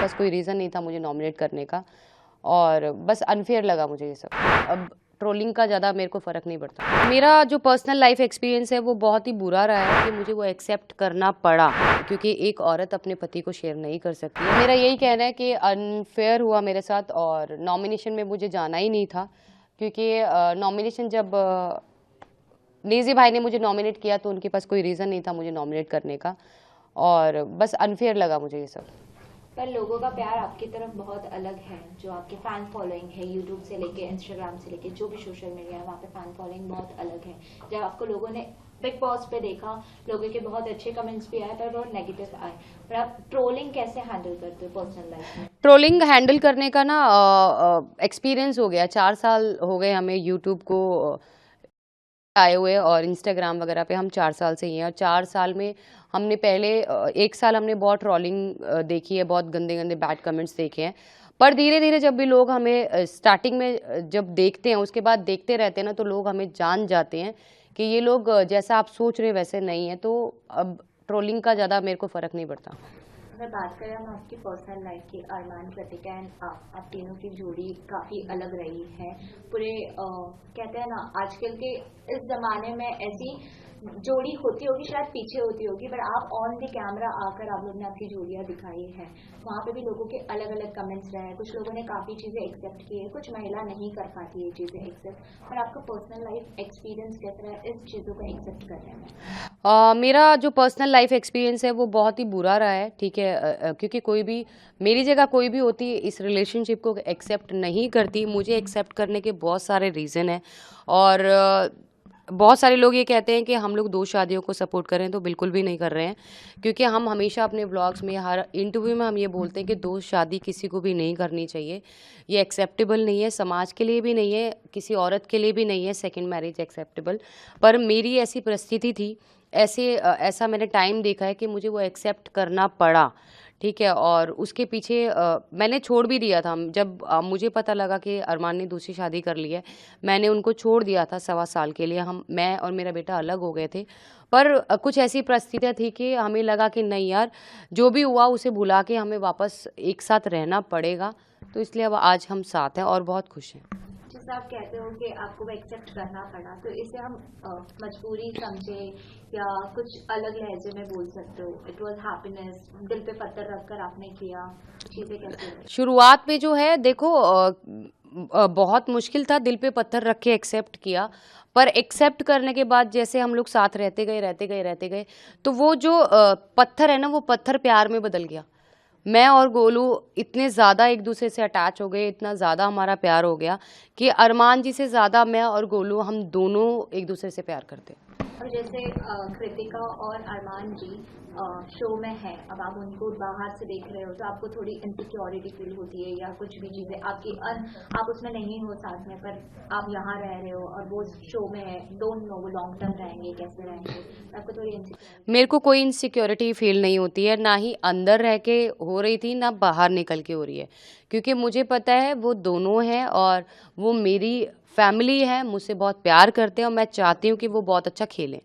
पास कोई रीज़न नहीं था मुझे नॉमिनेट करने का और बस अनफेयर लगा मुझे ये सब। अब ट्रोलिंग का ज़्यादा मेरे को फ़र्क नहीं पड़ता। मेरा जो पर्सनल लाइफ एक्सपीरियंस है वो बहुत ही बुरा रहा है कि मुझे वो एक्सेप्ट करना पड़ा, क्योंकि एक औरत अपने पति को शेयर नहीं कर सकती है। मेरा यही कहना है कि अनफेयर हुआ मेरे साथ और नॉमिनेशन में मुझे जाना ही नहीं था, क्योंकि नॉमिनेशन जब नेज़ी भाई ने मुझे नॉमिनेट किया तो उनके पास कोई रीज़न नहीं था मुझे नॉमिनेट करने का और बस अनफेयर लगा मुझे ये सब। पर लोगों का प्यार आपकी तरफ बहुत अलग है, जो आपके फैन फॉलोइंग है यूट्यूब से लेके इंस्टाग्राम से लेके जो भी सोशल मीडिया है वहाँ पे फैन फॉलोइंग बहुत अलग है। जब आपको लोगों ने बिग बॉस पे देखा, लोगों के बहुत अच्छे कमेंट्स भी आए पर बहुत नेगेटिव आए, पर आप ट्रोलिंग कैसे हैंडल करते हो पर्सनल लाइफ में? ट्रोलिंग हैंडल करने का ना एक्सपीरियंस हो गया, 4 साल हो गए हमें यूट्यूब को आए हुए और इंस्टाग्राम वगैरह पे हम 4 साल से ही हैं और 4 साल में हमने पहले 1 साल हमने बहुत ट्रोलिंग देखी है, बहुत गंदे-गंदे बैड कमेंट्स देखे हैं। पर धीरे-धीरे जब भी लोग हमें स्टार्टिंग में जब देखते हैं, उसके बाद देखते रहते हैं ना, तो लोग हमें जान जाते हैं कि ये लोग जैसा आप सोच रहे हैं वैसे नहीं है, तो अब ट्रोलिंग का ज़्यादा मेरे को फ़र्क नहीं पड़ता। अगर बात करें हम आपकी पर्सनल लाइफ की, अरमान, कृतिका एंड आप तीनों की जोड़ी काफी अलग रही है पूरे कहते हैं ना आजकल के इस जमाने में ऐसी जोड़ी होती होगी, शायद पीछे होती होगी, पर आप ऑन द कैमरा आकर आप लोग ने आपकी जोड़ियां दिखाई है। वहाँ पे भी लोगों के अलग अलग कमेंट्स रहे हैं, कुछ लोगों ने काफी चीजें एक्सेप्ट की है, कुछ महिला नहीं कर पाती ये चीजें एक्सेप्ट, पर आपका पर्सनल लाइफ एक्सपीरियंस कैसा रहा इस चीजों को एक्सेप्ट करने में? मेरा जो पर्सनल लाइफ एक्सपीरियंस है वो बहुत ही बुरा रहा है, ठीक है। क्योंकि कोई भी मेरी जगह कोई भी होती इस रिलेशनशिप को एक्सेप्ट नहीं करती। मुझे एक्सेप्ट करने के बहुत सारे रीज़न हैं और बहुत सारे लोग ये कहते हैं कि हम लोग 2 शादियों को सपोर्ट करें, तो बिल्कुल भी नहीं कर रहे हैं, क्योंकि हम हमेशा अपने व्लॉग्स में, हर इंटरव्यू में हम ये बोलते हैं कि 2 शादी किसी को भी नहीं करनी चाहिए। ये एक्सेप्टेबल नहीं है, समाज के लिए भी नहीं है, किसी औरत के लिए भी नहीं है सेकंड मैरिज एक्सेप्टेबल। पर मेरी ऐसी परिस्थिति थी, ऐसा मैंने टाइम देखा है कि मुझे वो एक्सेप्ट करना पड़ा, ठीक है। और उसके पीछे मैंने छोड़ भी दिया था। जब मुझे पता लगा कि अरमान ने दूसरी शादी कर ली है, मैंने उनको छोड़ दिया था 1.25 साल के लिए। मैं और मेरा बेटा अलग हो गए थे। पर कुछ ऐसी परिस्थितियाँ थी कि हमें लगा कि नहीं यार, जो भी हुआ उसे भुला के हमें वापस एक साथ रहना पड़ेगा, तो इसलिए अब आज हम साथ हैं और बहुत खुश हैं। जैसे आप कहते हो कि आपको वो एक्सेप्ट करना पड़ा, तो इसे हम मजबूरी समझे या कुछ अलग लहजे में बोल सकते हो? इट वाज हैप्पीनेस, दिल पे पत्थर रखकर आपने किया, चीजें कैसे हुई? शुरुआत में जो है देखो बहुत मुश्किल था, दिल पे पत्थर रख के एक्सेप्ट किया। पर एक्सेप्ट करने के बाद जैसे हम लोग साथ रहते गए, तो वो जो पत्थर है ना, वो पत्थर प्यार में बदल गया। मैं और गोलू इतने ज़्यादा एक दूसरे से अटैच हो गए, इतना ज़्यादा हमारा प्यार हो गया कि अरमान जी से ज़्यादा मैं और गोलू, हम दोनों एक दूसरे से प्यार करते हैं। और जैसे कृतिका और अरमान जी शो में है, अब आप उनको बाहर से देख रहे हो तो आपको थोड़ी इनसिक्योरिटी फील होती है या कुछ भी चीजें आपकी आप उसमें नहीं हो साथ में, पर आप यहाँ रह रहे हो और वो शो में है, डोंट नो वो लॉन्ग टर्म रहेंगे कैसे रहेंगे, तो आपको थोड़ी इनसिक्योरिटी? मेरे को कोई इनसिक्योरिटी फील नहीं होती है, ना ही अंदर रह के हो रही थी, ना बाहर निकल के हो रही है, क्योंकि मुझे पता है वो दोनों हैं और वो मेरी फैमिली है, मुझसे बहुत प्यार करते हैं और मैं चाहती हूँ कि वो बहुत अच्छा खेलें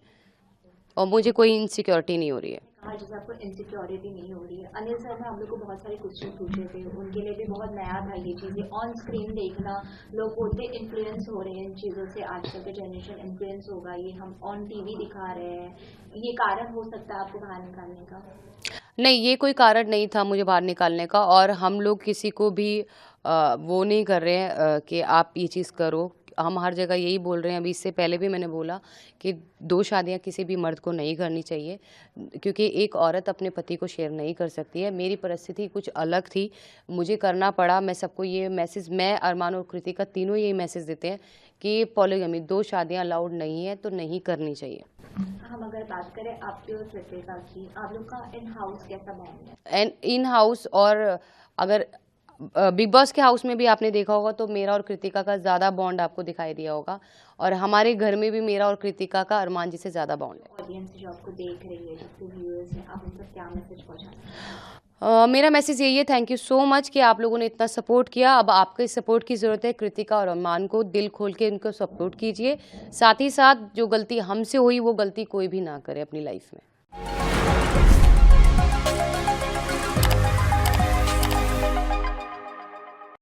और मुझे कोई इनसिक्योरिटी नहीं हो रही है। कहा जैसे आपको इनसिक्योरिटी नहीं हो रही है, अनिल सर ने हम लोग को बहुत सारे क्वेश्चन पूछे थे, उनके लिए भी बहुत नया था ये चीज़ें ऑन स्क्रीन देखना। लोग बोलते इन्फ्लुएंस हो रहे हैं इन चीज़ों से, आजकल के जनरेशन इन्फ्लुएंस होगा, ये हम ऑन टीवी दिखा रहे हैं, ये कारण हो सकता है आपको बाहर निकालने का? नहीं, ये कोई कारण नहीं था मुझे बाहर निकालने का और हम लोग किसी को भी वो नहीं कर रहे हैं कि आप ये चीज़ करो। हम हर जगह यही बोल रहे हैं, अभी इससे पहले भी मैंने बोला कि 2 शादियाँ किसी भी मर्द को नहीं करनी चाहिए, क्योंकि एक औरत अपने पति को शेयर नहीं कर सकती है। मेरी परिस्थिति कुछ अलग थी, मुझे करना पड़ा। मैं सबको ये मैसेज, मैं, अरमान और कृतिका तीनों यही मैसेज देते हैं कि पॉलीगमी, 2 शादियाँ अलाउड नहीं है, तो नहीं करनी चाहिए। हम अगर बात करें आपकी और कृतिका की, आप लोग का इन हाउस कैसा बॉन्ड है? एंड इन हाउस और अगर बिग बॉस के हाउस में भी आपने देखा होगा तो मेरा और कृतिका का ज़्यादा बॉन्ड आपको दिखाई दिया होगा और हमारे घर में भी मेरा और कृतिका का अरमान जी से ज़्यादा बॉन्ड है। ऑडियंस जो आपको देख रही है, जितने व्यूअर्स हैं, आप उन तक क्या मैसेज पहुंचाना? मेरा मैसेज यही है, थैंक यू सो मच कि आप लोगों ने इतना सपोर्ट किया। अब आपके सपोर्ट की ज़रूरत है। कृतिका और अरमान को दिल खोल के उनको सपोर्ट कीजिए। साथ ही साथ जो गलती हमसे हुई वो गलती कोई भी ना करे अपनी लाइफ में।